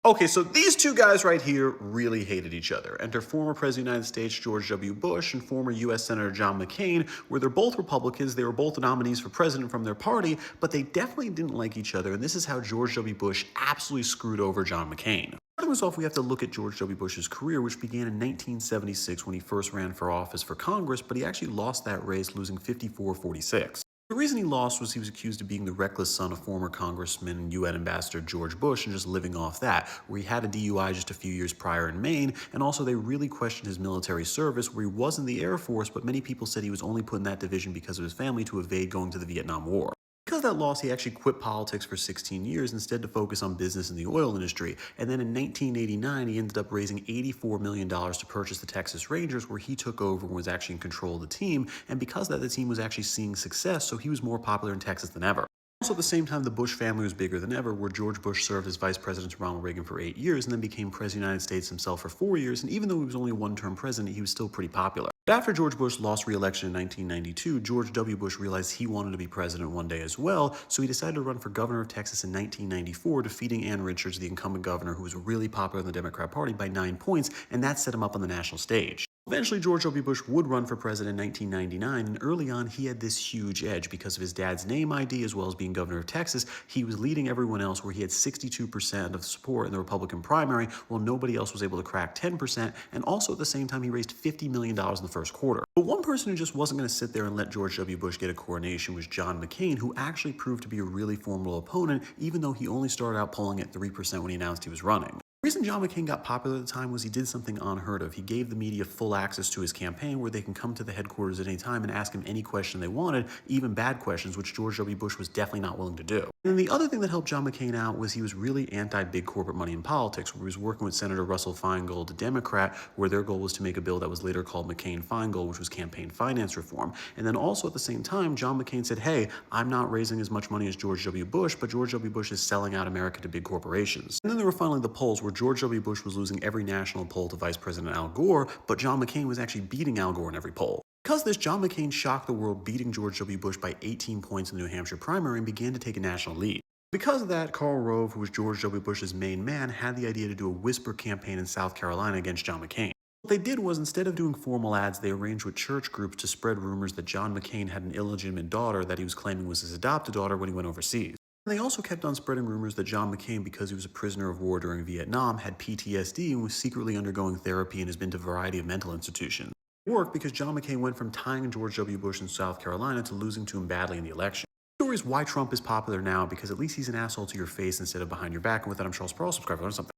Okay, so these two guys right here really hated each other. Enter former President of the United States George W. Bush and former U.S. Senator John McCain, where they're both Republicans. They were both the nominees for president from their party, but they definitely didn't like each other. And this is how George W. Bush absolutely screwed over John McCain. Starting us off, we have to look at George W. Bush's career, which began in 1976 when he first ran for office for Congress, but he actually lost that race, losing 54-46. The reason he lost was he was accused of being the reckless son of former Congressman and UN Ambassador George Bush and just living off that, where he had a DUI just a few years prior in Maine, and also they really questioned his military service, where he was in the Air Force, but many people said he was only put in that division because of his family to evade going to the Vietnam War. Because of that loss, he actually quit politics for 16 years instead to focus on business in the oil industry. And then in 1989, he ended up raising $84 million to purchase the Texas Rangers, where he took over and was actually in control of the team. And because of that, the team was actually seeing success, so he was more popular in Texas than ever. Also, at the same time, the Bush family was bigger than ever, where George Bush served as vice president to Ronald Reagan for 8 years and then became president of the United States himself for 4 years. And even though he was only a one-term president, he was still pretty popular. But after George Bush lost re-election in 1992, George W. Bush realized he wanted to be president one day as well, so he decided to run for governor of Texas in 1994, defeating Ann Richards, the incumbent governor who was really popular in the Democrat Party, by 9 points, and that set him up on the national stage. Eventually, George W. Bush would run for president in 1999, and early on, he had this huge edge because of his dad's name ID as well as being governor of Texas. He was leading everyone else, where he had 62% of support in the Republican primary, while nobody else was able to crack 10%, and also at the same time, he raised $50 million in the first quarter. But one person who just wasn't going to sit there and let George W. Bush get a coronation was John McCain, who actually proved to be a really formidable opponent, even though he only started out polling at 3% when he announced he was running. The reason John McCain got popular at the time was he did something unheard of. He gave the media full access to his campaign, where they can come to the headquarters at any time and ask him any question they wanted, even bad questions, which George W. Bush was definitely not willing to do. And the other thing that helped John McCain out was he was really anti-big corporate money in politics, where he was working with Senator Russell Feingold, a Democrat, where their goal was to make a bill that was later called McCain-Feingold, which was campaign finance reform. And then also at the same time, John McCain said, hey, I'm not raising as much money as George W. Bush, but George W. Bush is selling out America to big corporations. And then there were finally the polls, where George W. Bush was losing every national poll to Vice President Al Gore, but John McCain was actually beating Al Gore in every poll. Because of this, John McCain shocked the world, beating George W. Bush by 18 points in the New Hampshire primary and began to take a national lead. Because of that, Karl Rove, who was George W. Bush's main man, had the idea to do a whisper campaign in South Carolina against John McCain. What they did was, instead of doing formal ads, they arranged with church groups to spread rumors that John McCain had an illegitimate daughter that he was claiming was his adopted daughter when he went overseas. They also kept on spreading rumors that John McCain, because he was a prisoner of war during Vietnam, had PTSD and was secretly undergoing therapy and has been to a variety of mental institutions. It worked because John McCain went from tying George W. Bush in South Carolina to losing to him badly in the election. The story is why Trump is popular now, because at least he's an asshole to your face instead of behind your back. And with that, I'm Charles Pearl. Subscribe to learn something.